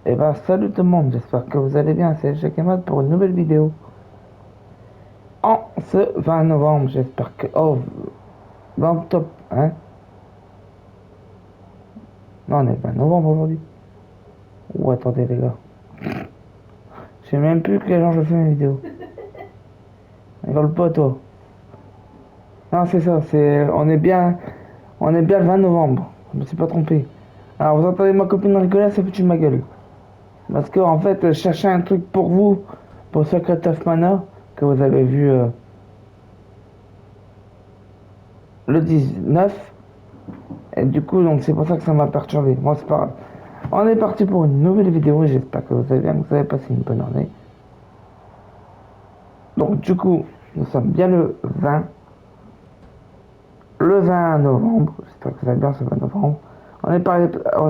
Et ben salut tout le monde, j'espère que vous allez bien, c'est Jacques pour une nouvelle vidéo. En ce 20 novembre, j'espère que... Oh, 20 octobre, hein? Non, on est le 20 novembre aujourd'hui. Ou attendez les gars. Je sais même plus quel jour je fais mes vidéos. Rigole pas toi. Non, c'est ça, c'est... On est bien le 20 novembre. Je me suis pas trompé. Alors vous entendez ma copine rigoler, ça foutu de ma gueule. Parce que en fait, je cherchais un truc pour vous, pour Secret of Mana, que vous avez vu le 19. Et du coup, donc c'est pour ça que ça m'a perturbé. Bon, c'est pas grave. On est parti pour une nouvelle vidéo. J'espère que vous allez bien, que vous avez passé une bonne année. Donc, du coup, nous sommes bien le 20 novembre. J'espère que vous allez bien ce 20 novembre. On est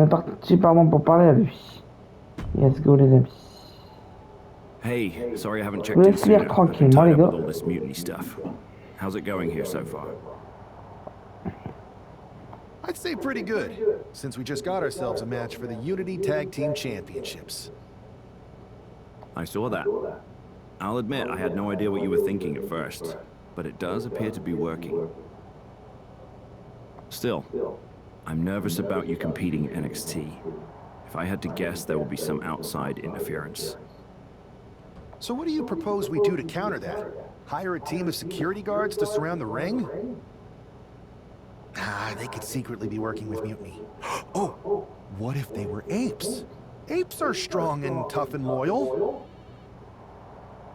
parti, pardon, pour parler à lui. Let's go, les amis. Hey, sorry I haven't Je vous checked in laisse lire sooner. I've been tranquillement, tied les up gars. with all this mutiny stuff. How's it going here so far? I'd say pretty good, since we just got ourselves a match for the Unity Tag Team Championships. I saw that. I'll admit I had no idea what you were thinking at first, but it does appear to be working. Still, I'm nervous about you competing in NXT. If I had to guess, there will be some outside interference. So what do you propose we do to counter that? Hire a team of security guards to surround the ring? Ah, they could secretly be working with Mutiny. Oh, what if they were apes? Apes are strong and tough and loyal.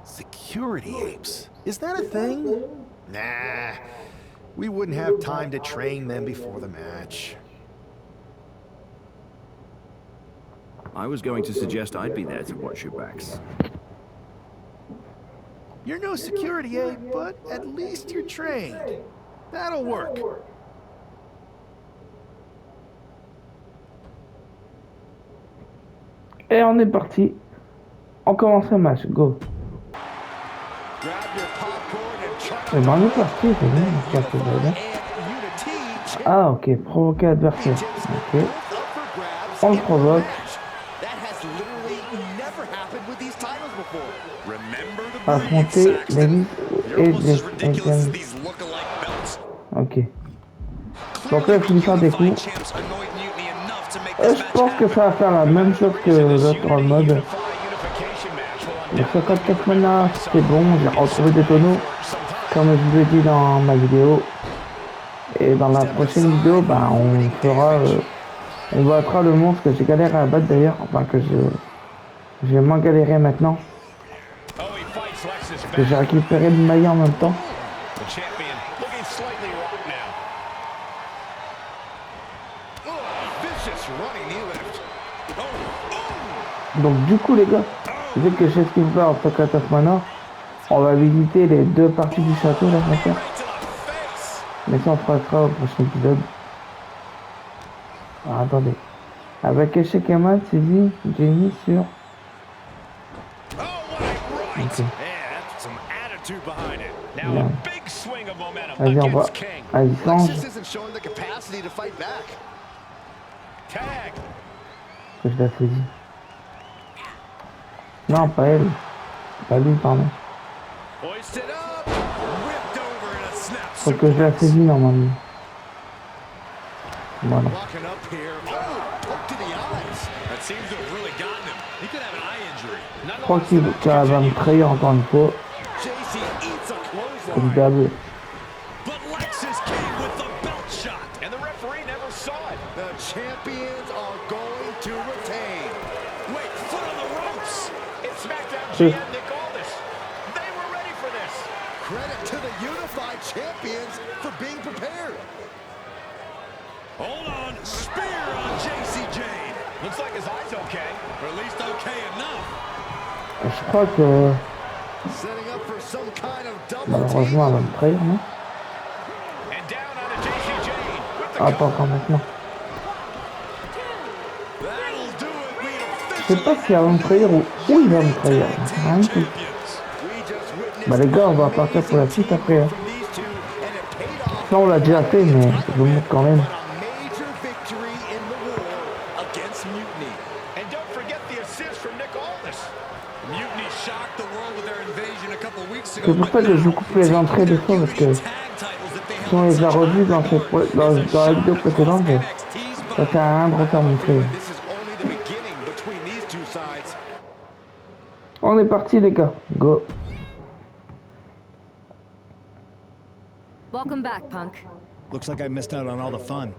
Security apes? Is that a thing? Nah, we wouldn't have time to train them before the match. I was going to suggest I'd be there to watch your backs. You're no security ape, but at least you're trained. That'll work. Et on est parti. On commence le match, go. Et ben on est parti, c'est bien. Ah ok, provoquer adversaire. Ok. On le provoque. Affronter les et les... Ok. Donc là, il faut lui faire des coups. Je pense que ça va faire la même chose que l'autre mode. Le Secret of Mana, c'était bon, j'ai retrouvé des tonneaux, comme je vous l'ai dit dans ma vidéo. Et dans la prochaine vidéo, bah, on battra le monstre que j'ai galéré à battre d'ailleurs, enfin que je vais moins galérer maintenant. Parce que j'ai récupéré le maillot en même temps. Donc du coup les gars, vu que je sais ce qu'il faut faire en Secret of Mana, on va visiter les deux parties du château là, on va faire. Mais ça on fera ça au prochain épisode. Alors, attendez. Avec échec et mat, c'est dit, j'ai mis sur... Ok. Bien. Vas-y, on va... Vas-y, change. Que je la saisis. Non, pas elle. Pas lui, pardon. Faut que je la saisis normalement. Voilà. Je crois qu'il va me trahir encore une fois. Comme d'hab. Credit to the unified champions for being prepared. Hold on, spear on JC Jane. Looks like his eye's okay, or at least okay enough. Je crois que malheureusement elle va me trahir, non? Ah, pas encore maintenant. Je sais pas si elle va me trahir ou où il va me trahir. Rien du tout. Bah les gars, on va partir pour la suite après. Hein. Ça on l'a déjà fait, mais je vous montre quand même. the assist from Nick Aldis. Mutiny shocked the world with their invasion a couple weeks ago. C'est pour ça que je coupe les entrées des fois parce que si on les a revus dans la vidéo précédente, ça sert à rien de refaire montrer. On est parti les gars, go. Welcome back, Punk. Looks like I missed out on all the fun.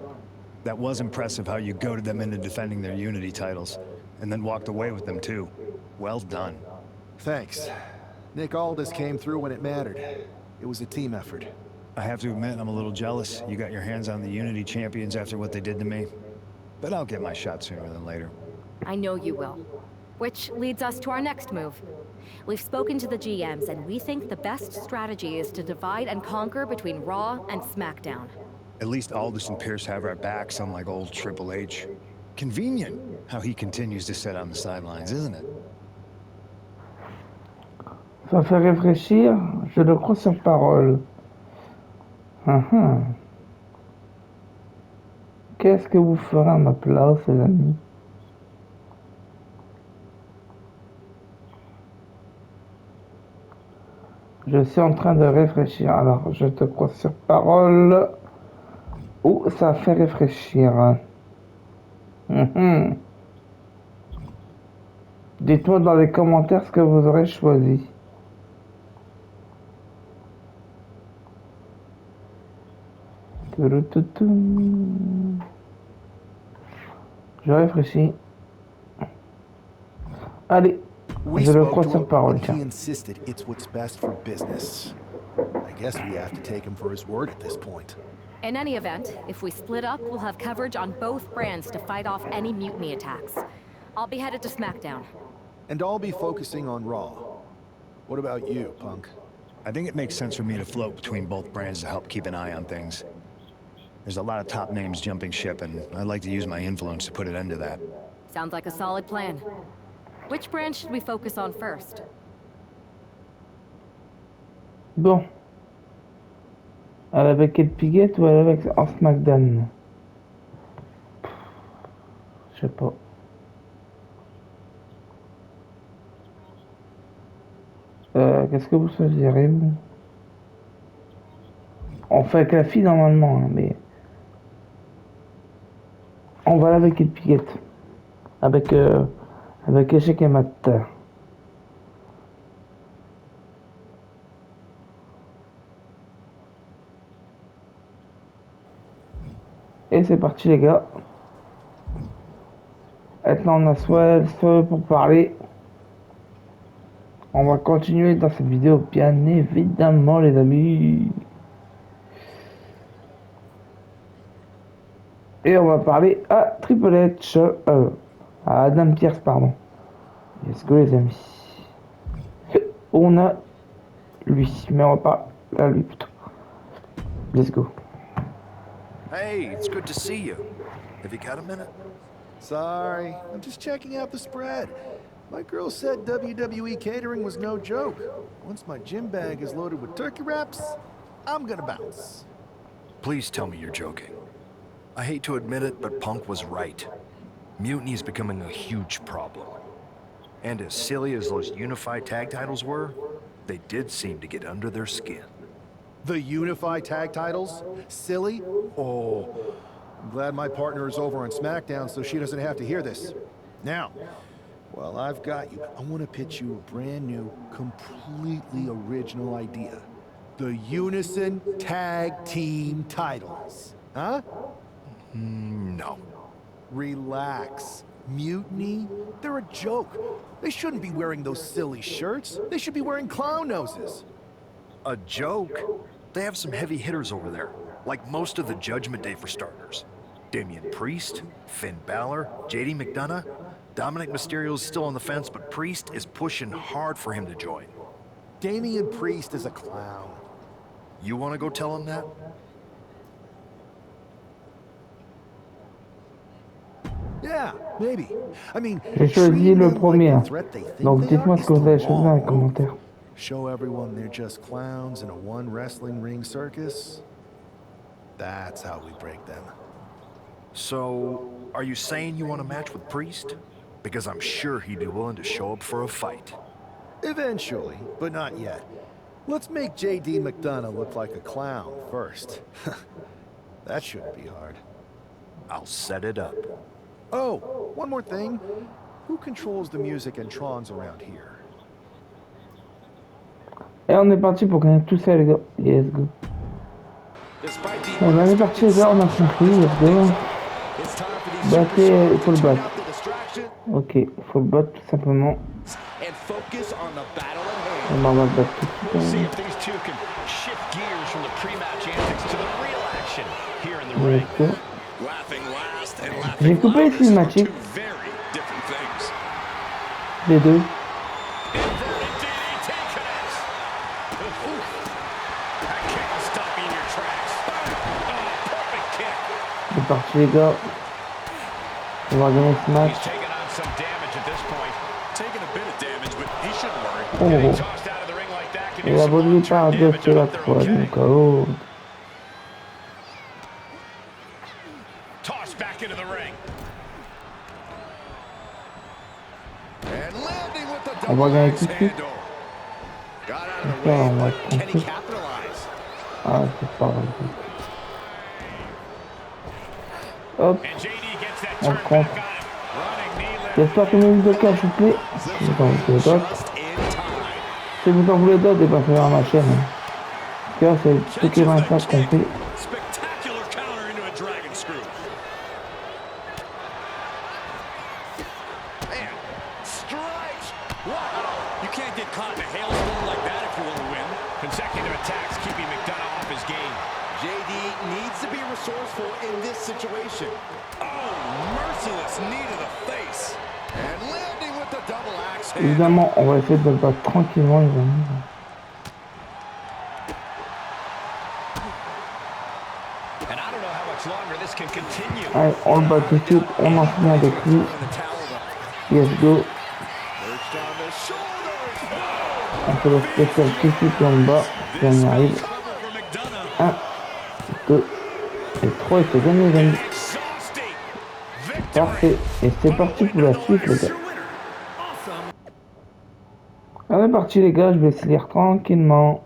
That was impressive how you goaded them into defending their Unity titles, and then walked away with them too. Well done. Thanks. Nick Aldis came through when it mattered. It was a team effort. I have to admit, I'm a little jealous. You got your hands on the Unity champions after what they did to me. But I'll get my shot sooner than later. I know you will. Which leads us to our next move. We've spoken to the GMs, and we think the best strategy is to divide and conquer between Raw and SmackDown. At least Aldis and Pierce have our backs, unlike old Triple H. Convenient how he continues to sit on the sidelines, isn't it? Ça fait réfléchir, je le crois sur parole. Qu'est-ce que vous ferez à ma place, les amis? Je suis en train de réfléchir. Alors, je te crois sur parole. Oh, ça fait réfléchir. Dites-moi dans les commentaires ce que vous aurez choisi. Je réfléchis. Allez, je le crois sur parole. Tiens. He insisted it's what's best for business. I guess we have to take him for his word at this point. In any event, if we split up, we'll have coverage on both brands to fight off any mutiny attacks. I'll be headed to SmackDown. And I'll be focusing on Raw. What about you, Punk? I think it makes sense for me to float between both brands to help keep an eye on things. There's a lot of top names jumping ship, and I'd like to use my influence to put an end to that. Sounds like a solid plan. Which brand should we focus on first? Bon. Elle est avec Kate Piggott ou elle est avec en SmackDown? Je sais pas. Qu'est-ce que vous choisirez, vous? On fait avec la fille normalement, hein, mais... On va aller avec Kate Piggott. Avec échec et mat. Et c'est parti les gars. Maintenant on a soit pour parler. On va continuer dans cette vidéo bien évidemment les amis. Et on va parler à Triple H. À Adam Pierce pardon. Let's go les amis. On a lui. Mais on va pas là lui plutôt. Let's go. Hey, it's good to see you. Have you got a minute? Sorry, I'm just checking out the spread. My girl said WWE catering was no joke. Once my gym bag is loaded with turkey wraps, I'm gonna bounce. Please tell me you're joking. I hate to admit it, but Punk was right. Mutiny is becoming a huge problem. And as silly as those unified tag titles were, they did seem to get under their skin. The Unified Tag Titles? Silly? Oh, I'm glad my partner is over on SmackDown so she doesn't have to hear this. Now, while I've got you, I want to pitch you a brand new, completely original idea. The Unison Tag Team Titles. Huh? No. Relax. Mutiny? They're a joke. They shouldn't be wearing those silly shirts. They should be wearing clown noses. A joke? They have some heavy hitters over there, like most of the Judgment Day for starters. Damian Priest, Finn Balor, JD McDonough. Dominic Mysterio's still on the fence, but Priest is pushing hard for him to join. Damian Priest is a clown. You want to go tell him that? Yeah, maybe. I mean, J'ai choisi le treat them premier. like the threat they think Donc they dites-moi are ce is que vous the avez choisi dans les wrong commentaires. Show everyone they're just clowns in a one wrestling ring circus. That's how we break them. So, are you saying you want a match with Priest? because I'm sure he'd be willing to show up for a fight. Eventually, but not yet. Let's make J.D. McDonough look like a clown first. That shouldn't be hard. I'll set it up. Oh, one more thing. Who controls the music and trons around here? Et on est parti pour gagner tout ça les gars. Let's go. On est parti les gars, on a compris, let's go. Battez, il faut le battre. Ok, il faut le battre tout simplement. On va le battre tout de suite. Let's go. J'ai coupé les cinématiques. Les deux. C'est parti les gars. On va gagner ce match. Oh. Il a volé par deux sur la troisième KO. On va gagner tout de suite. On va être tranquille. Ah, c'est pas grave. Hop. On compte. J'espère que mes vidéos s'il vous plaît. Si vous en voulez d'autres. Si vous en voulez d'autres, passez vers ma chaîne. Car c'est tout qui va faire qu'on fait. Évidemment, on va essayer de le battre tranquillement, les amis. Allez, on le bat tout de suite, on en finit avec lui. Let's go. On fait le spécial tout de suite en bas, si on y arrive. 1, 2 et 3, et c'est gagné, les amis. Parfait, et c'est parti pour la suite, les gars. On est parti les gars, je vais lire tranquillement.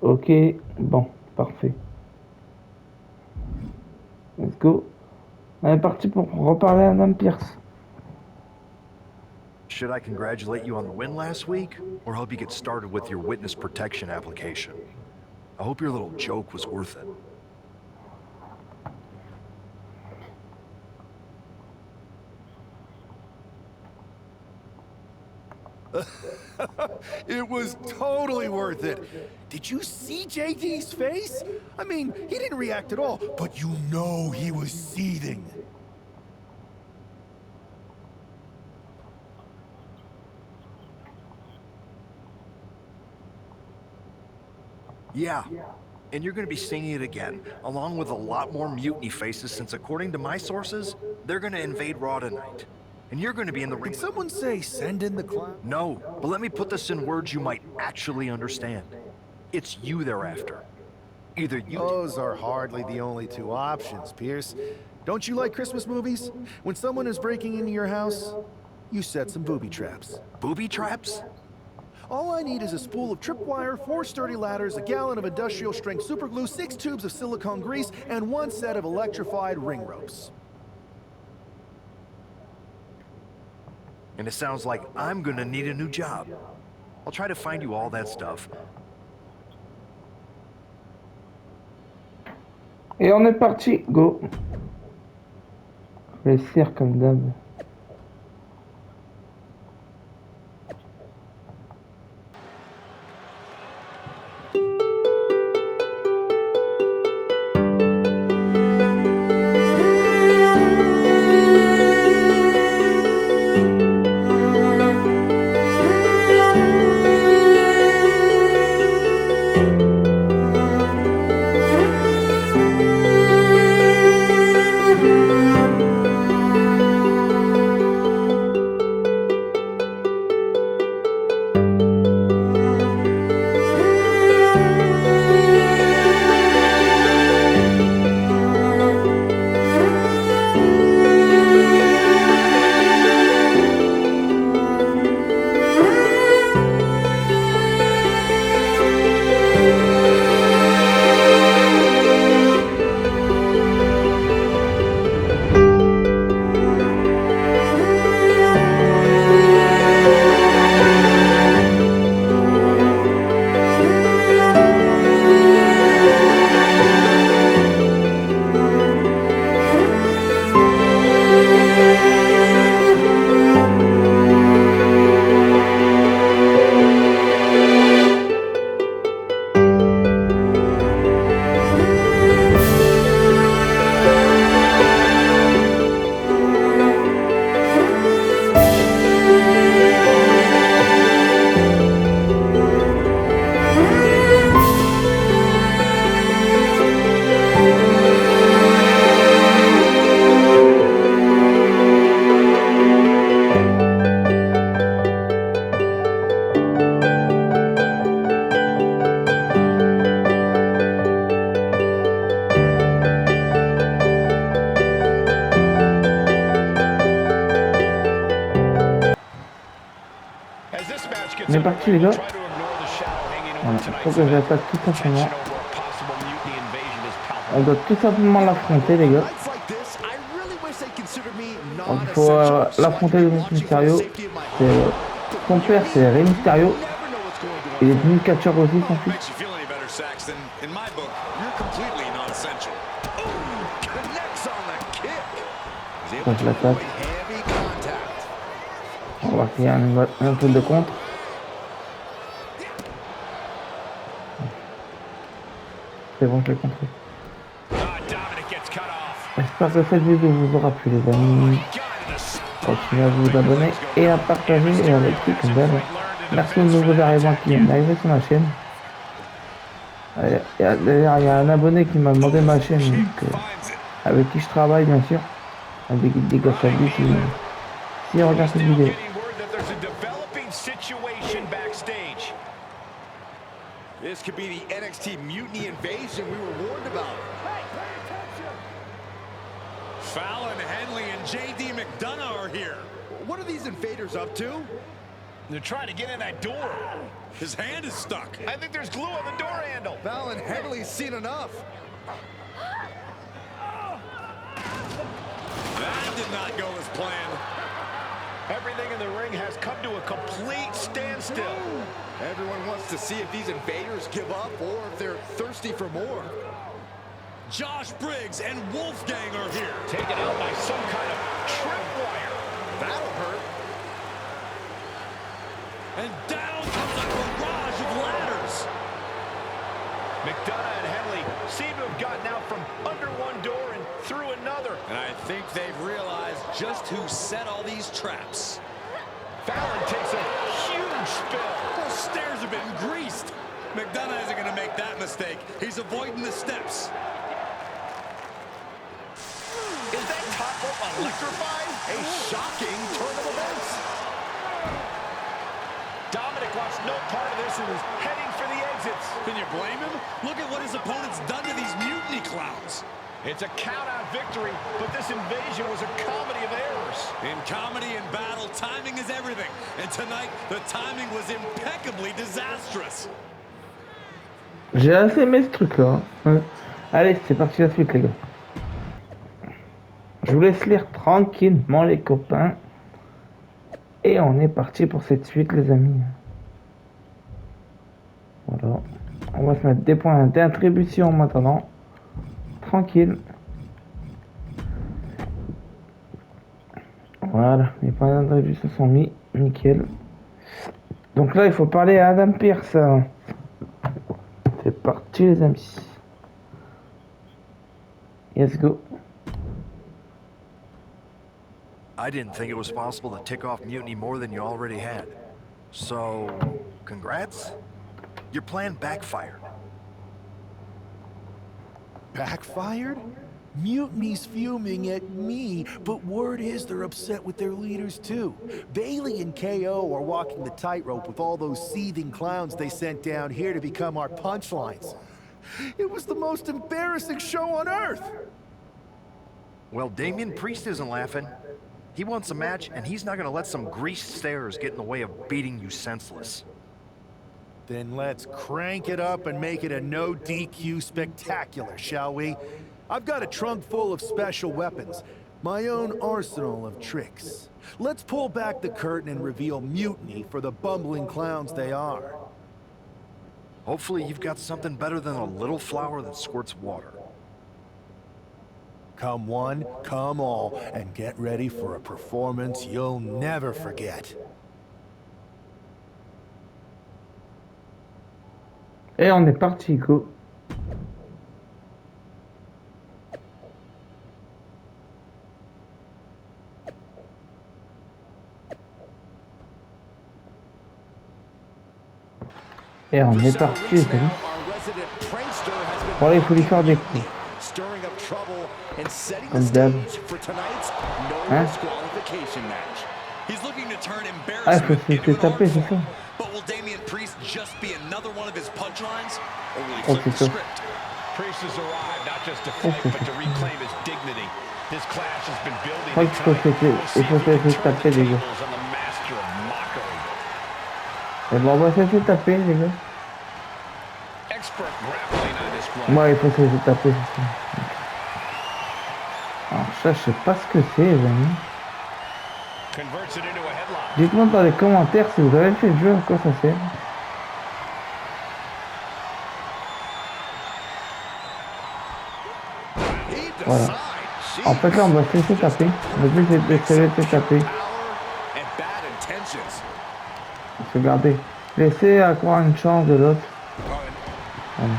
Ok, bon, parfait. Let's go. On est parti pour reparler à Adam Pierce. Should I congratulate you on the win last week, or help you get started with your witness protection application? I hope your little joke was worth it. It was totally worth it. Did you see JD's face? I mean, he didn't react at all, but you know he was seething. Yeah, and you're going to be seeing it again, along with a lot more mutiny faces, since according to my sources, they're going to invade Raw tonight. And you're going to be in the ring. Did someone say send in the clown? No, but let me put this in words you might actually understand. It's you they're after. Either you... Those are hardly the only two options, Pierce. Don't you like Christmas movies? When someone is breaking into your house, you set some booby traps. Booby traps? All I need is a spool of tripwire, 4 sturdy ladders, a gallon of industrial-strength superglue, 6 tubes of silicone grease, and 1 set of electrified ring ropes. And it sounds like I'm gonna need a new job. I'll try to find you all that stuff. Et on est parti, go. Les cirques comme d'hab. On est parti les gars. Voilà, faut que j'attaque tout simplement. On doit tout simplement l'affronter les gars. Donc il faut l'affronter le Mysterio. Son père c'est Rey Mysterio. Il est devenu catcheur aussi son fils. Donc je l'attaque. On va voir qu'il y a un peu de contre. C'est bon, je l'ai compris. J'espère que cette vidéo vous aura plu les amis. Continuez à vous abonner et à partager et à liker comme d'hab. Merci aux nouveaux arrivants qui viennent d'arriver sur ma chaîne. D'ailleurs, il y a un abonné qui m'a demandé ma chaîne, donc, avec qui je travaille bien sûr. Des gars si on regarde cette vidéo. This could be the NXT Mutiny Invasion we were warned about. Fallon, Henley, and JD McDonough are here. What are these invaders up to? They're trying to get in that door. His hand is stuck. I think there's glue on the door handle. Fallon, Henley's seen enough. That did not go as planned. Everything in the ring has come to a complete standstill. Everyone wants to see if these invaders give up or if they're thirsty for more. Josh Briggs and Wolfgang are here. Taken out by some kind of tripwire. That'll hurt. And down comes a barrage of ladders. McDonough and Henley seem to have gotten out from under one door and through another. And I think they've realized just who set all these traps. Fallon takes a huge spill. Those stairs have been greased. McDonough isn't going to make that mistake. He's avoiding the steps. Is that top rope electrified? A shocking turn of events. Dominic wants no part of this and is heading for the exits. Can you blame him? Look at what his opponent's done to these mutiny clowns. It's a count-out victory, but this invasion was a comedy of errors. In comedy and battle, timing is everything. And tonight, the timing was impeccably disastrous. J'ai assez aimé ce truc-là. Allez, c'est parti la suite les gars. Je vous laisse lire tranquillement les copains. Et on est parti pour cette suite les amis. Voilà. On va se mettre des points d'attribution maintenant. Tranquille. Voilà, les points d'attribution sont mis. Nickel. Donc là, il faut parler à Adam Pearce. C'est parti les amis. Let's go. I didn't think it was possible to tick off Mutiny more than you already had. So, congrats? Your plan backfired. Backfired? Mutiny's fuming at me, but word is they're upset with their leaders too. Bailey and KO are walking the tightrope with all those seething clowns they sent down here to become our punchlines. It was the most embarrassing show on earth! Well, Damian Priest isn't laughing. He wants a match, and he's not gonna let some greased stairs get in the way of beating you senseless. Then let's crank it up and make it a no DQ spectacular, shall we? I've got a trunk full of special weapons, my own arsenal of tricks. Let's pull back the curtain and reveal Mutiny for the bumbling clowns they are. Hopefully you've got something better than a little flower that squirts water. Come one, come all, and get ready for a performance you'll never forget. Et on est parti, go. Et on est parti, les amis. Bon, il faut lui faire des coups. Comme d'hab. Hein? Ah, il faut se taper, c'est ça. Oh, c'est ça. Je crois qu'il faut se taper, les gars. Et bon, on va se laisser taper, les gars. Ouais, il faut se laisser taper, c'est ça. Alors ça, je sais pas ce que c'est, les amis. Dites-moi dans les commentaires si vous avez fait le jeu, à quoi ça sert. Voilà. En fait, là, on va se laisser taper. Le but, c'est de se laisser taper. Regardez. Laissez avoir une chance de l'autre. Voilà.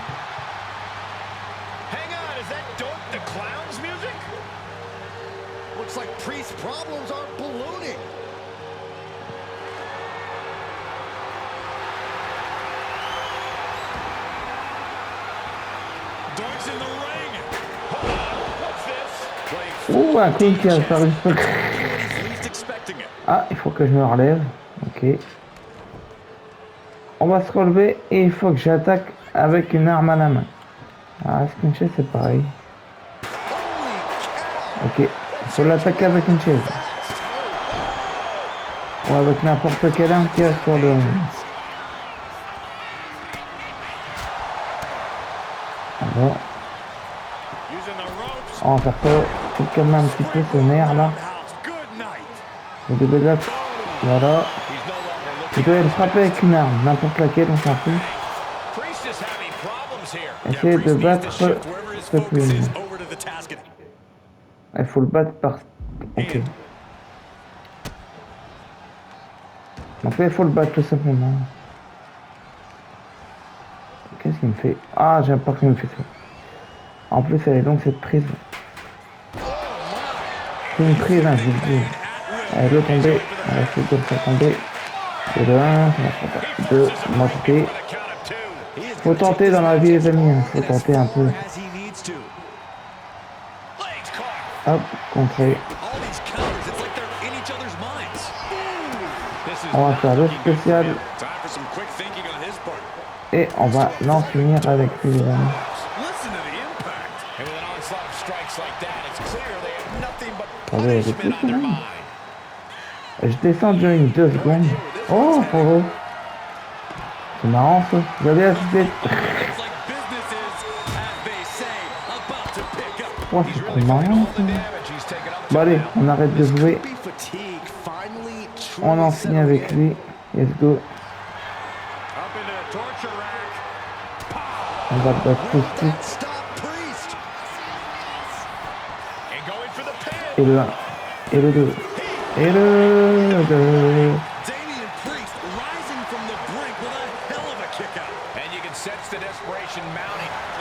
Ouh, un coup qui a apparu. Ah, il faut que je me relève. Ok. On va se relever et il faut que j'attaque avec une arme à la main. Ah, une chaise c'est pareil. Ok. Il faut l'attaquer avec une chaise. Ou avec n'importe quelle arme qui est sur le... Alors. On va faire ça. Faut quand même un petit peu ce nerf là. Le début de la... Voilà. Vous devez le frapper avec une arme, n'importe laquelle, on s'en fout. Essayez de battre ce plume. Il faut le battre par... Ok. En fait, il faut le battre tout simplement. Qu'est-ce qu'il me fait? Ah, j'aime pas qu'il me fait ça. En plus, elle est donc cette prise. C'est une prise invisible. Elle doit tomber. On va essayer de le faire tomber. C'est de 1, de moitié. Faut tenter dans la vie, les amis. Faut tenter un peu. Hop, contré. On va faire le spécial. Et on va l'en finir avec lui, les amis. Attendez, il est plus quand même. Je descends déjà une 2 secondes. Oh, bravo. C'est marrant ça. Vous avez assisté. Oh, c'est trop marrant ça. Bon allez, on arrête de jouer. On en finit avec lui. Let's go. On va le battre tout de suite. Et le 1. Et le 2. Et le 2.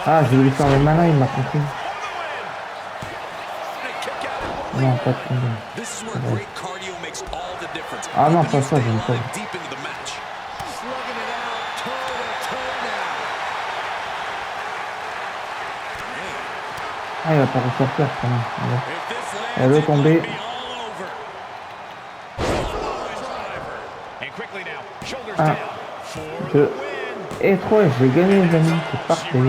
Ah, j'ai voulu faire le malin, il m'a compris. Non, pas de problème. Ouais. Ah non, pas ça, j'aime pas. Ah, il va pas ressortir quand même. Elle veut tomber. 1, 2 et 3, j'ai gagné les amis, c'est parfait.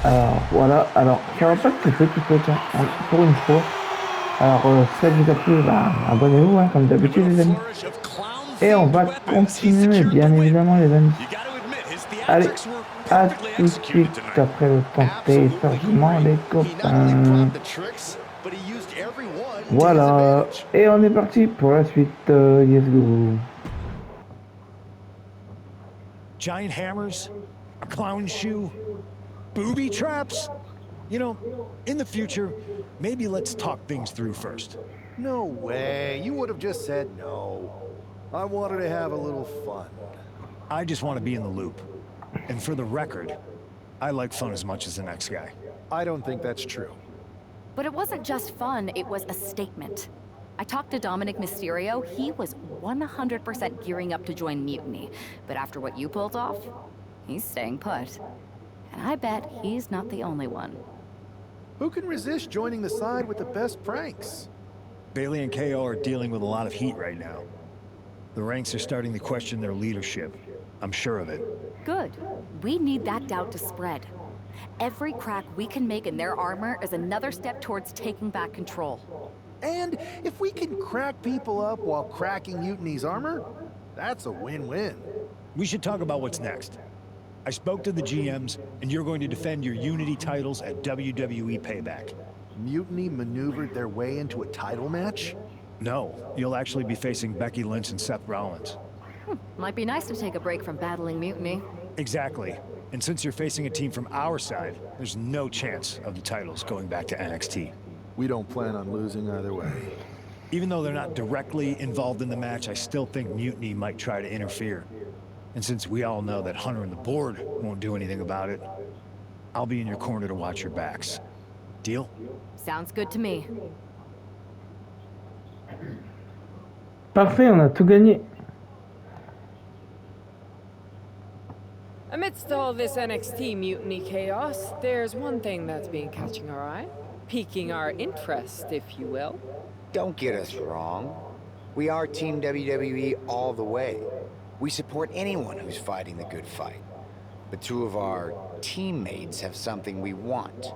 Alors voilà, alors ça va pas se faire tout seul, pour une fois. Alors si ça vous a plu, bah, abonnez-vous hein, comme d'habitude les amis. Et on va continuer bien évidemment les amis. Allez, à tout de suite après le temps de téléchargement les copains. Voilà, et on est parti pour la suite, yes go. Giant hammers, a clown shoe, booby traps. You know, in the future, maybe let's talk things through first. No way. You would have just said no. I wanted to have a little fun. I just want to be in the loop. And for the record, I like fun as much as the next guy. I don't think that's true. But it wasn't just fun, it was a statement. I talked to Dominic Mysterio, he was 100% gearing up to join Mutiny. But after what you pulled off, he's staying put. And I bet he's not the only one. Who can resist joining the side with the best pranks? Bailey and KO are dealing with a lot of heat right now. The ranks are starting to question their leadership. I'm sure of it. Good. We need that doubt to spread. Every crack we can make in their armor is another step towards taking back control. And if we can crack people up while cracking Mutiny's armor, That's a win-win. We should talk about what's next. I spoke to the GMs, and you're going to defend your Unity titles at WWE Payback. Mutiny maneuvered their way into a title match? No, you'll actually be facing Becky Lynch and Seth Rollins. Might be nice to take a break from battling Mutiny. Exactly. And since you're facing a team from our side, there's no chance of the titles going back to NXT. We don't plan on losing either way. Even though they're not directly involved in the match, I still think Mutiny might try to interfere. And since we all know that Hunter and the board won't do anything about it, I'll be in your corner to watch your backs. Deal? Sounds good to me. Parfait, on a tout gagné. Amidst all this NXT mutiny chaos, there's one thing that's been catching our eye, piquing our interest, if you will. Don't get us wrong. We are Team WWE all the way. We support anyone who's fighting the good fight. But two of our teammates have something we want.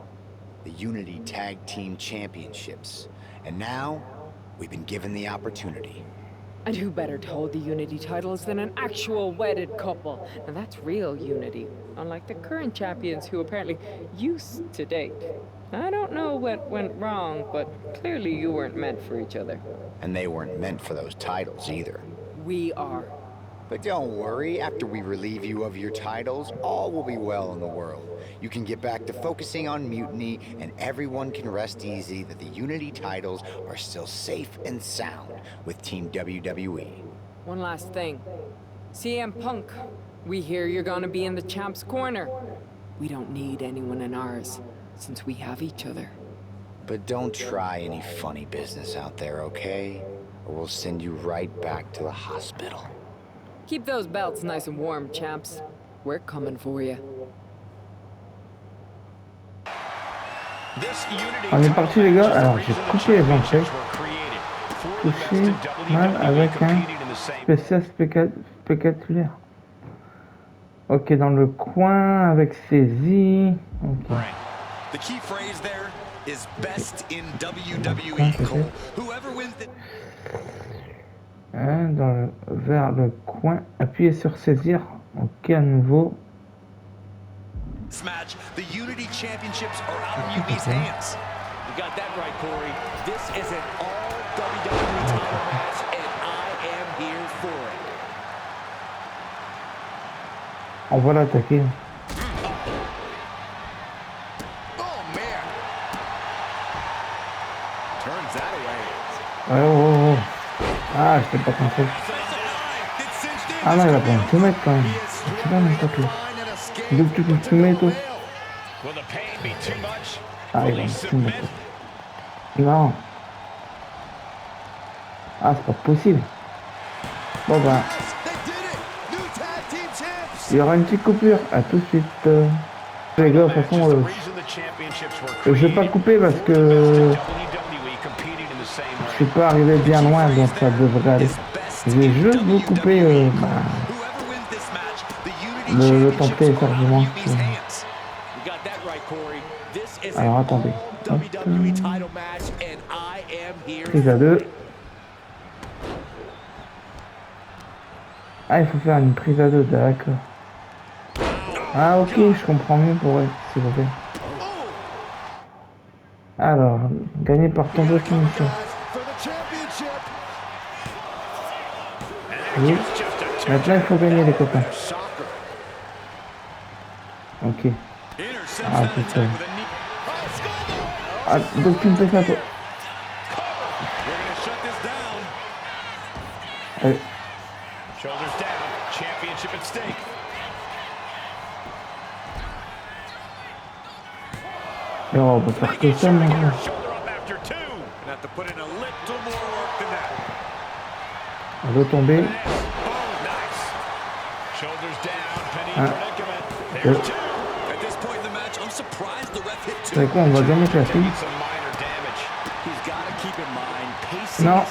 The Unity Tag Team Championships. And now, we've been given the opportunity. And who better to hold the Unity titles than an actual wedded couple? Now that's real unity, unlike the current champions who apparently used to date. I don't know what went wrong, but clearly you weren't meant for each other. And they weren't meant for those titles either. We are. But don't worry, after we relieve you of your titles, all will be well in the world. You can get back to focusing on Mutiny, and everyone can rest easy that the Unity titles are still safe and sound with Team WWE. One last thing. CM Punk, we hear you're gonna be in the champ's corner. We don't need anyone in ours, since we have each other. But don't try any funny business out there, okay? Or we'll send you right back to the hospital. Keep those belts nice and warm, champs. We're coming for you. On est parti les gars, alors j'ai coupé les entrées. Touché mal avec un spécial spectaculaire. Ok, dans le coin avec saisie. Ok. The key phrase there is best in WWE. Cole. Whoever wins the... Vers le coin, appuyez sur saisir. Ok, à nouveau. This match, the Unity Championships are out of Mutiny's hands. You got that right, Corey. This is an all WWE title match, and I am here for it. On va l'attaquer. Oh man! Turns that away. Oh. Ah, je t'ai pas compris. Ah non, il va pas me tout mettre quand même. C'est pas même pas tout. Donc tu peux tout mettre tout. Ah, il va me tout mettre. Non. Ah, c'est pas possible. Bon bah. Il y aura une petite coupure. À tout de suite. Les gars, de toute façon, je vais pas couper parce que je suis pas arrivé bien loin, donc ça devrait aller. Je vais juste vous couper le temps de téléchargement. Alors attendez. Hop. Prise à 2. Ah, il faut faire une prise à 2, d'accord. Ah ok, je comprends mieux pour elle, s'il vous plaît. Alors, gagner par ton de finition. Oui. Maintenant il faut gagner les copains. Ok. Ah putain. Ah, donc tu me fais ça toi. Allez. Et on va faire que ça mon gars. On va tomber. 1, 2. C'est quoi, on va gagner la fille. Non.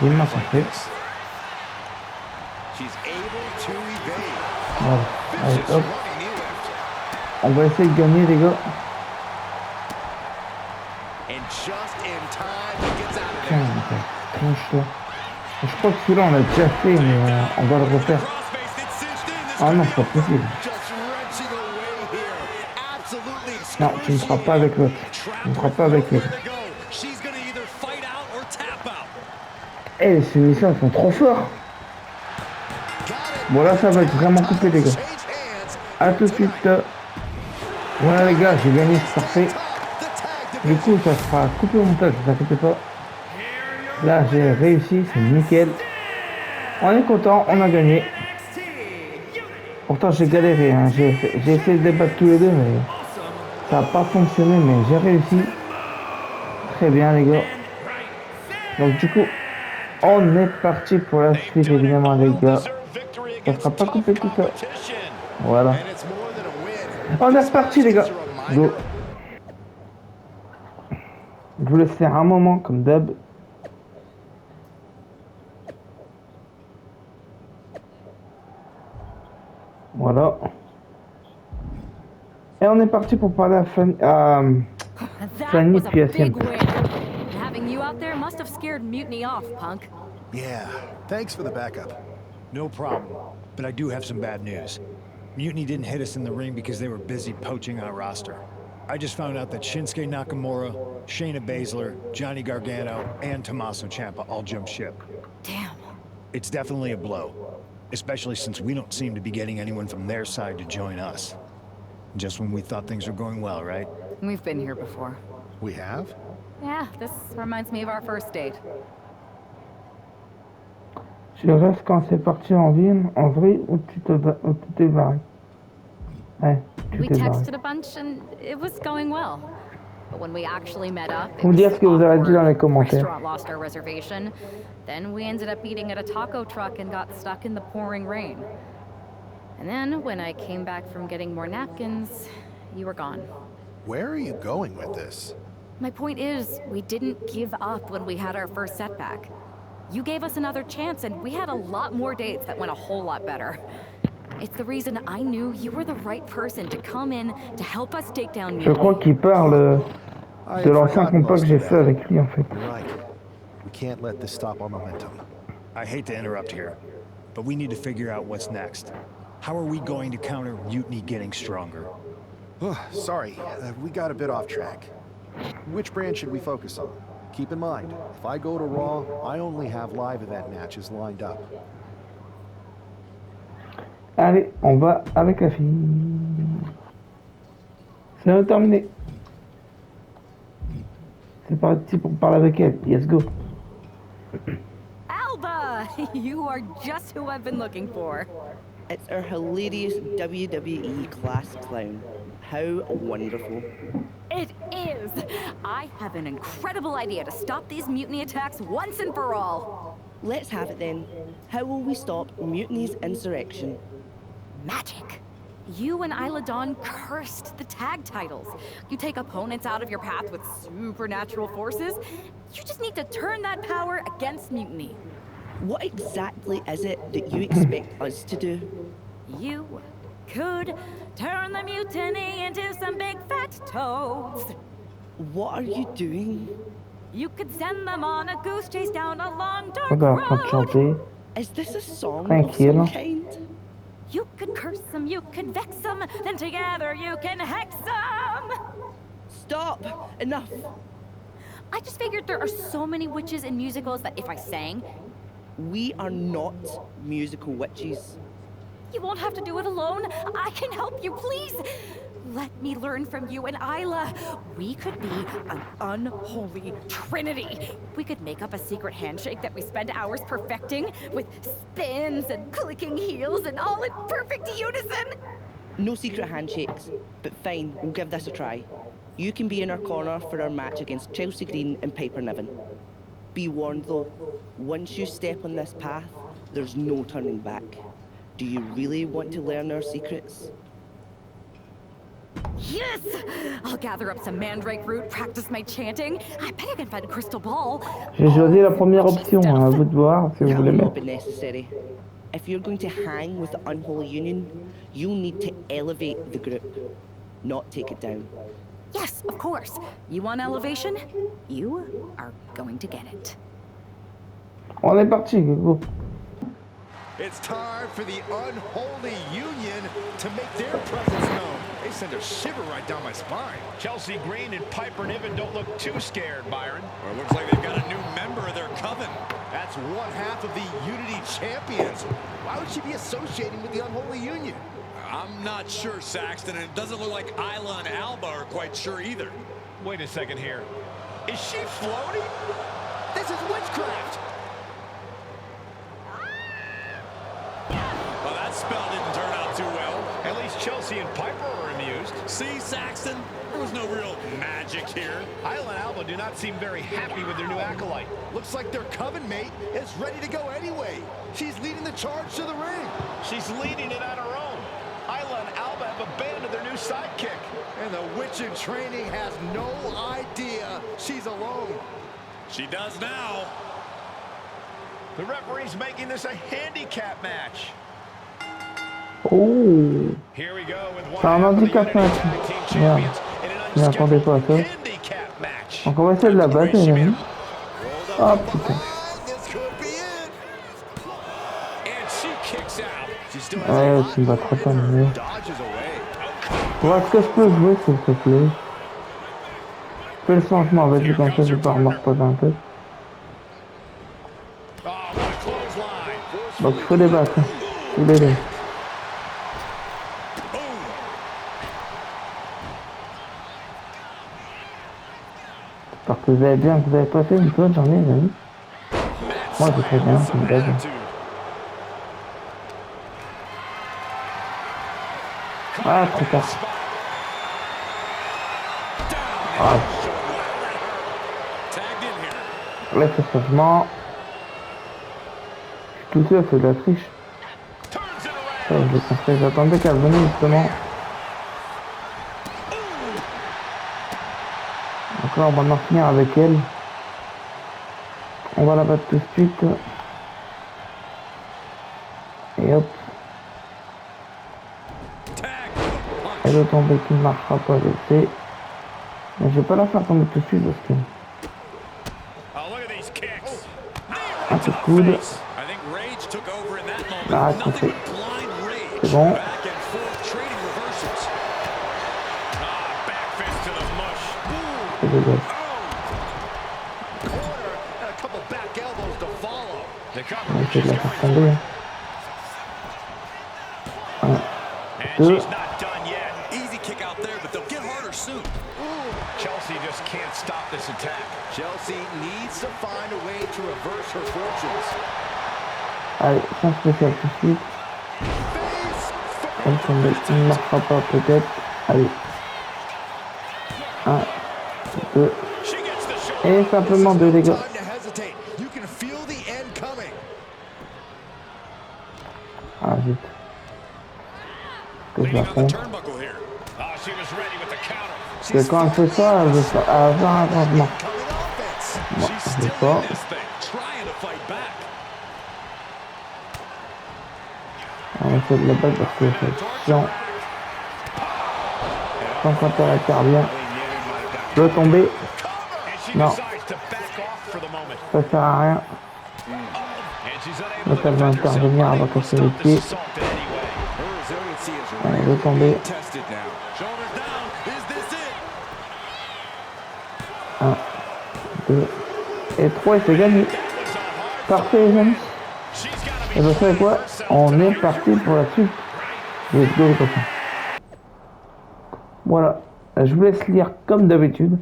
Il m'a compris. Voilà. Allez, hop. On va essayer de gagner les gars. Tiens, tranche-toi. Je crois que celui-là on l'a déjà fait, mais on va le refaire. Ah non, c'est pas possible. Non, tu ne feras pas avec l'autre. Tu ne feras pas avec l'autre. Eh, celui-là, ils sont trop forts. Bon, là, ça va être vraiment coupé, les gars. A tout de suite. Voilà, les gars, j'ai gagné, c'est parfait. Du coup, ça sera coupé au montage, ne vous inquiétez pas. Là, j'ai réussi, c'est nickel. On est content, on a gagné. Pourtant, j'ai galéré, hein. J'ai essayé de débattre tous les deux, mais ça n'a pas fonctionné, mais j'ai réussi. Très bien, les gars. Donc, du coup, on est parti pour la suite, évidemment, les gars. Ça sera pas coupé tout ça. Voilà. On est reparti, les gars. Go. Je vous laisse faire un moment, comme d'hab. Voilà. Et on est parti pour parler à Fanny puis à Siam. Having you out there must have scared Mutiny off, punk. Yeah, thanks for the backup. No problem, but I do have some bad news. Mutiny didn't hit us in the ring because they were busy poaching our roster. I just found out that Shinsuke Nakamura, Shayna Baszler, Johnny Gargano, and Tommaso Ciampa all jumped ship. Damn. It's definitely a blow, especially since we don't seem to be getting anyone from their side to join us. Just when we thought things were going well, right? We've been here before. We have? Yeah, this reminds me of our first date. Je reste quand c'est parti en ville, en vrai, ou tu t'es barré? Ouais, We tu t'es barré. texted a bunch and it was going well. But when we actually met up, Vous me direz ce que vous avez dit dans les commentaires. restaurant lost our reservation. Then we ended up eating at a taco truck and got stuck in the pouring rain. And then when I came back from getting more napkins, you were gone. Where are you going with this? My point is, we didn't give up when we had our first setback. You gave us another chance and we had a lot more dates that went a whole lot better. It's the reason I knew you were the right person to come in to help us take down Je crois qu'il parle de l'ancien compas que j'ai fait avec lui en fait. Right. We can't let this stop our momentum. I hate to interrupt here, but we need to figure out what's next. How are we going to counter Mutiny getting stronger? Sorry, we got a bit off track. Which brand should we focus on? Keep in mind, if I go to Raw, I only have live event matches lined up. Allez, on va avec la fille. C'est terminé. C'est parti pour parler avec elle. Let's go. Alba! You are just who I've been looking for. It's our hilarious WWE class clown. How wonderful. It is! I have an incredible idea to stop these mutiny attacks once and for all. Let's have it then. How will we stop Mutiny's insurrection? Magic. You and Isla Dawn cursed the tag titles. You take opponents out of your path with supernatural forces. You just need to turn that power against Mutiny. What exactly is it that you expect us to do? You could turn the mutiny into some big fat toads. What are you doing? You could send them on a goose chase down a long dark On est en train de road. chanter. Is this a song of Tranquille. some kind? You could curse them, you could vex them, then together you can hex them. Stop! Enough! I just figured there are so many witches in musicals that if I sang, We are not musical witches. you won't have to do it alone. I can help you, please. Let me learn from you and Isla. We could be an unholy trinity. We could make up a secret handshake that we spend hours perfecting with spins and clicking heels and all in perfect unison. No secret handshakes, but fine, we'll give this a try. You can be in our corner for our match against Chelsea Green and Piper Niven. Be warned though, once you step on this path, there's no turning back. Do you really want to learn our secrets? Yes! I'll gather up some mandrake root, practice my chanting. I bet I can find a crystal ball. J'ai choisi la première option, à vous de voir si vous That voulez will not mettre. be necessary. If you're going to hang with the unholy union, you'll need to elevate the group, not take it down. Yes, of course. You want elevation? You are going to get it. On est parti, go. It's time for the unholy union to make their presence known. They send a shiver right down my spine. Chelsea Green and Piper Niven don't look too scared, Byron. Or it looks like they've got a new member of their coven. That's one half of the Unity champions. Why would she be associating with the unholy union? I'm not sure, Saxton, and it doesn't look like Isla and Alba are quite sure either. Wait a second here. Is she floating? This is witchcraft. Well, that spell didn't turn out too well. At least Chelsea and Piper are amused. See, Saxton? There was no real magic here. Isla and Alba do not seem very happy with their new acolyte. Looks like their coven mate is ready to go anyway. She's leading the charge to the ring. She's leading it on her own. Isla and Alba have abandoned their new sidekick. And the witch in training has no idea she's alone. She does now. The referee's making this a handicap match. Oh. Here we go with C'est un handicap match. Merde. Je m'attendais pas à ça. Donc on va essayer de la battre, les amis. Oh putain. Ouais, tu me battras pas, mais... Bon, est-ce que je peux jouer, s'il te plaît? Fais le changement avec lui, comme ça je vais pas remarquer un peu. Donc il faut les battre, hein. Tous les deux. J'espère que vous allez bien, que vous avez passé une bonne journée, les amis. Moi je très bien, c'est une belle. Ah, trop tard. Ah. Là, c'est changement. Tout ça, c'est de la triche. Ça, je l'ai compris. J'attendais qu'elle vienne justement. Donc là, on va en finir avec elle. On va la battre tout de suite. Et hop. Elle va tomber qui ne marchera pas, je sais. Mais je vais pas la faire tomber tout de suite parce que... Un coup de coude. Ah, c'est bon. C'est dégage. On va essayer de la faire tomber. 1, 2. Chelsea just can't stop this attack. Chelsea needs to find a way to reverse her fortunes. Allez, sans spécial tout de suite. Elle ne marquera pas peut-être. Allez. 1, 2. Et simplement 2 dégâts. Ah vite. Que je la prends. Parce que quand elle fait ça, elle veut faire un rendement. Bon, je sais pas. On va essayer de la battre parce que c'est chiant. Quand elle intervient, je veux tomber. Non. Ça sert à rien. Donc elle va intervenir avant qu'elle se les pieds. Allez, je veux tomber. 1, 2 et 3 et c'est gagné. Parfait les amis. Et vous savez quoi? On est parti pour la suite. Let's go les copains. Voilà. Je vous laisse lire comme d'habitude.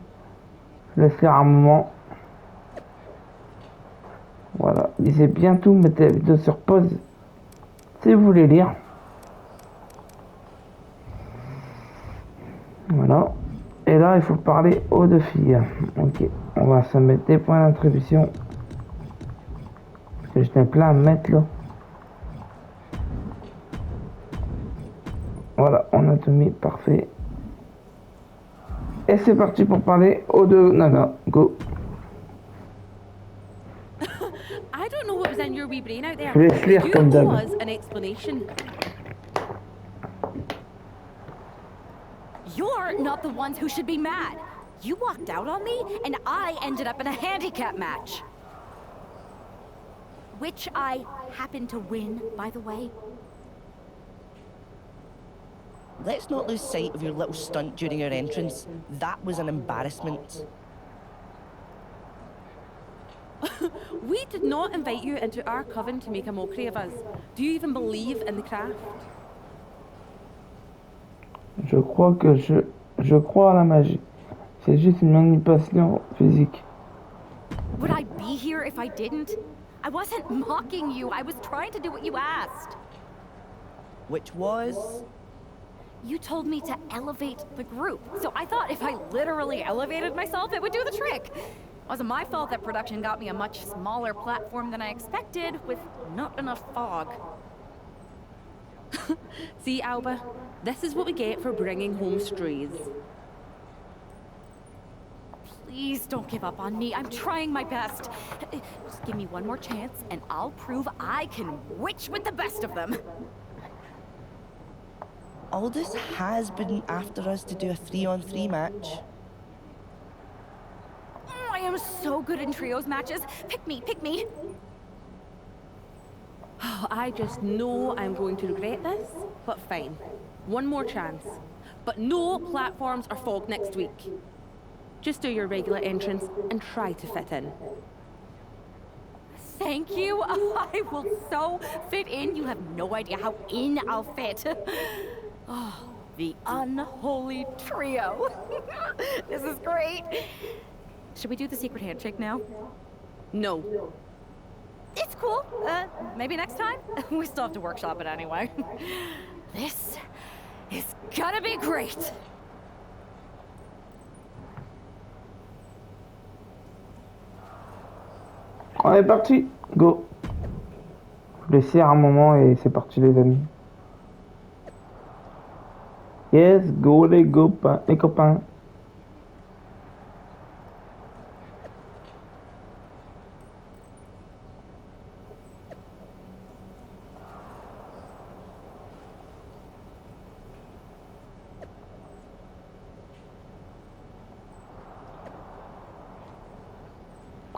Je laisse lire un moment. Voilà. Lisez bien tout. Mettez la vidéo sur pause si vous voulez lire. Voilà. Et là, il faut parler aux deux filles. Ok. On va se mettre des points d'attribution. Parce que j'étais plein à mettre là. Voilà, on a tout mis, parfait. Et c'est parti pour parler aux deux nanas. Go. Je laisse lire comme d'hab. You're not the ones who should be mad. You walked out on me, and I ended up in a handicap match. which I happen to win, by the way. Let's not lose sight of your little stunt during your entrance. That was an embarrassment. We did not invite you into our coven to make a mockery of us. Do you even believe in the craft? Je crois à la magie. C'est juste une manipulation physique. Would I be here if I didn't? I wasn't mocking you. I was trying to do what you asked. Which was? You told me to elevate the group, so I thought if I literally elevated myself, it would do the trick. It wasn't my fault that production got me a much smaller platform than I expected, with not enough fog. See, Alba, this is what we get for bringing home strays. Please don't give up on me. I'm trying my best. Just give me one more chance, and I'll prove I can witch with the best of them. Aldous has been after us to do a 3-on-3 match. I am so good in trios matches. Pick me, pick me. Oh, I just know I'm going to regret this, but fine. One more chance. But no platforms or fog next week. Just do your regular entrance and try to fit in. Thank you. I will so fit in. You have no idea how in I'll fit. Oh, the unholy trio. This is great. Should we do the secret handshake now? No. It's cool. Maybe next time? We still have to workshop it anyway. This is gonna be great. On est parti, go. Je les serre un moment et c'est parti les amis. Yes, go les copains.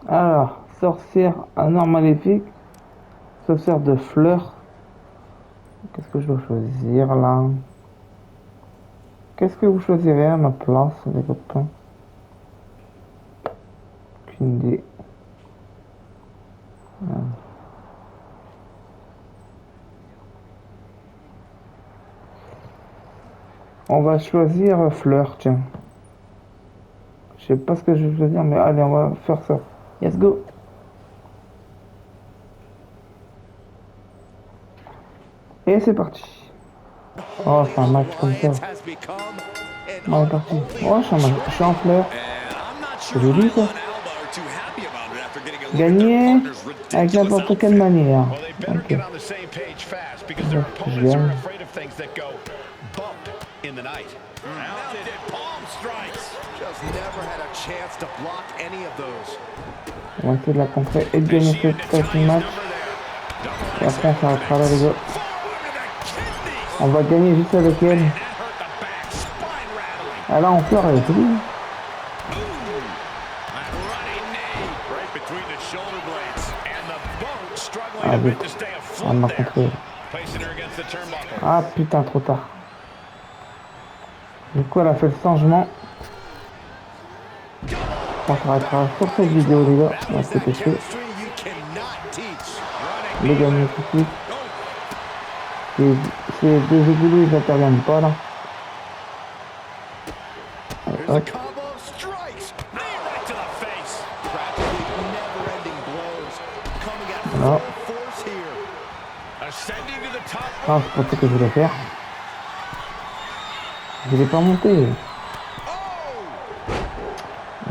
Alors, sorcière un or maléfique, sorcière de fleurs. Qu'est-ce que je dois choisir là? Qu'est-ce que vous choisirez à ma place, les copains? Aucune idée. On va choisir fleurs, tiens. Je sais pas ce que je vais choisir, mais allez, on va faire ça. Let's go. Et c'est parti. Oh, c'est un match comme ça. On est parti. Oh, je suis en fleurs. C'est joli ça. Gagner avec n'importe quelle manière. Ok. Je gagne. On va essayer de la contrer et de gagner cette match. Et après on s'arrêtera là les gars. On va gagner juste avec elle. Ah là on pleure, elle est jolie. Ah vite. On m'a contré. Ah putain trop tard. Du coup elle a fait le changement. On s'arrêtera sur cette vidéo les gars. On va se tester. Les gagner tout de suite. Ces deux égoulots ils n'interviennent pas là. Hop. Voilà. Ah c'est pas ce que je voulais faire. Je l'ai pas monté.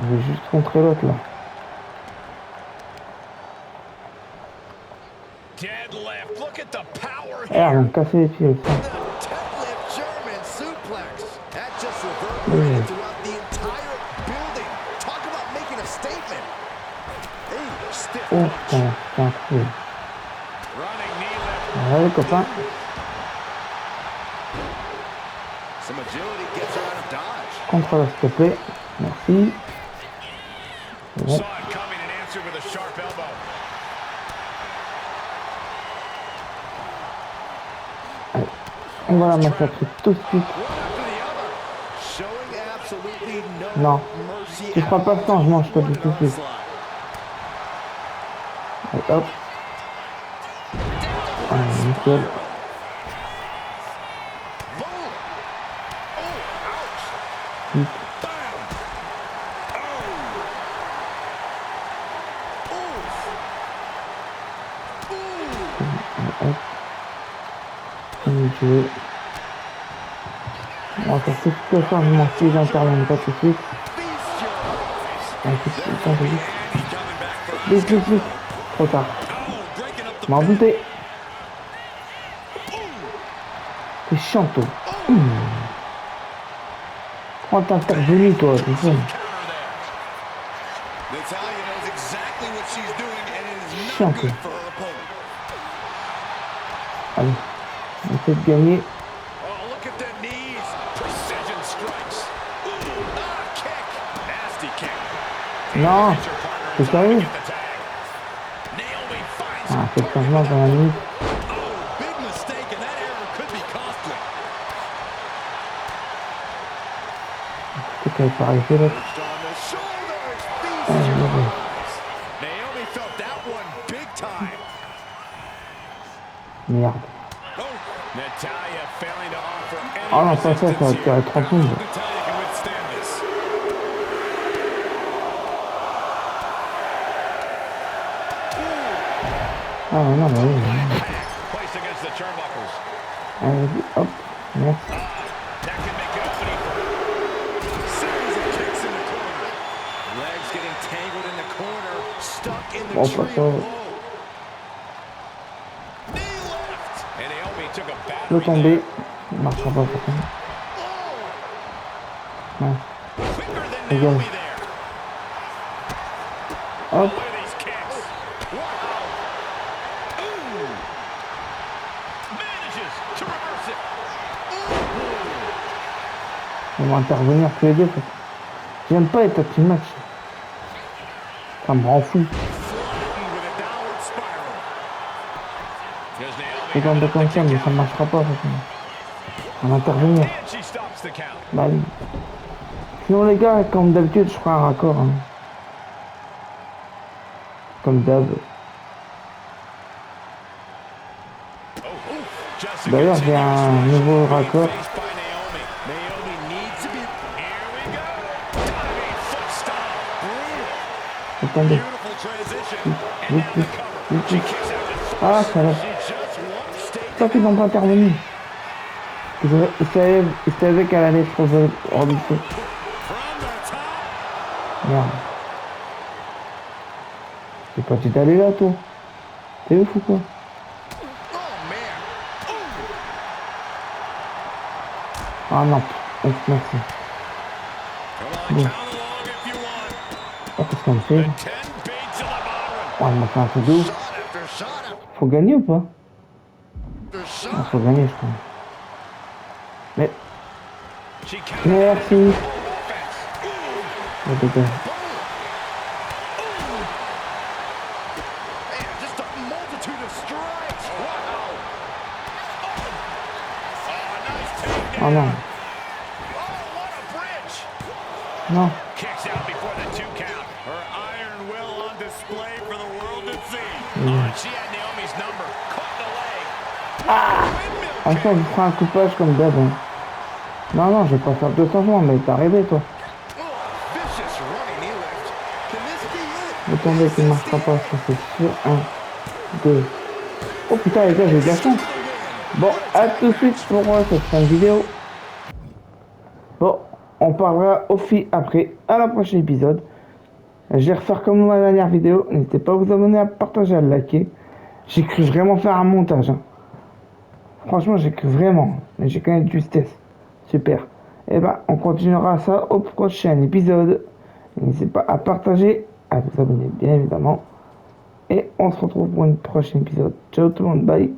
Je vais juste contrer l'autre là. Eh, elle va me casser les pieds aussi. Oui. Oh putain, c'est un coup. Ouais les copains. Contrôle s'il te plaît. Merci. Bon. On va la massacrer tout de suite. Non. Tu feras pas ça, je mange pas tout de suite. Et hop. Allez, nickel. Vite. Hop. On va jouer. On va faire tout ce que changement si j'interviens pas tout de suite. Allez, tout de suite, vite, vite, vite. Trop tard. M'en douter. T'es chiant, toi. Oh, t'as intervenu, toi, c'est ça. Chiant, toi. Allez, on essaie de gagner. Non, c'est sérieux? Ah, c'est le changement dans la minute. C'est qu'elle est arrêtée là. Merde. Oh non, ça va tirer 30 secondes. Ah non, mais oui. Allez, hop, merci. Bon, pas ça. Le tomber. Il ne marchera pas forcément. Ouais. Regarde. Hop. On va intervenir tous les deux. J'aime pas être à team match. Ça me rend fou. C'est comme ça, mais ça ne marchera pas. On va intervenir. Bah oui. Sinon les gars, comme d'habitude, je ferai un raccord. Hein. Comme d'hab. D'ailleurs, j'ai un nouveau raccord. Attendez. Vite, vite, vite, vite. Ah, ça va. C'est ça qu'ils n'ont pas intervenu. Ils savaient qu'elle allait se retrouver hors du feu. Merde. C'est pas tu d'aller là, toi? T'es ouf ou quoi? Ah non, merci. Bon. Oh, qu'est-ce qu'on fait? Oh, elle m'a fait un truc de ouf. Faut gagner ou pas? Ah, faut gagner, je crois. Mais... Merci. Oh, putain. Oh non. Non. Ah, ça, je prends un coupage comme d'hab. Hein. Non, non, je vais pas faire 200 fois, mais t'as rêvé, toi. Vous tombez qu'il ne marchera pas, ça c'est sûr. 1, 2. Oh putain, les gars, j'ai eu de la chance. Bon, à tout de suite pour cette fin de vidéo. Bon, on parlera au fil après, à la prochaine épisode. Je vais refaire comme ma dernière vidéo. N'hésitez pas à vous abonner, à partager, à liker. J'ai cru vraiment faire un montage. Hein. Franchement, j'ai cru vraiment. Mais j'ai quand même de justesse. Super. Et ben, on continuera ça au prochain épisode. N'hésitez pas à partager, à vous abonner, bien évidemment. Et on se retrouve pour une prochaine épisode. Ciao tout le monde, bye.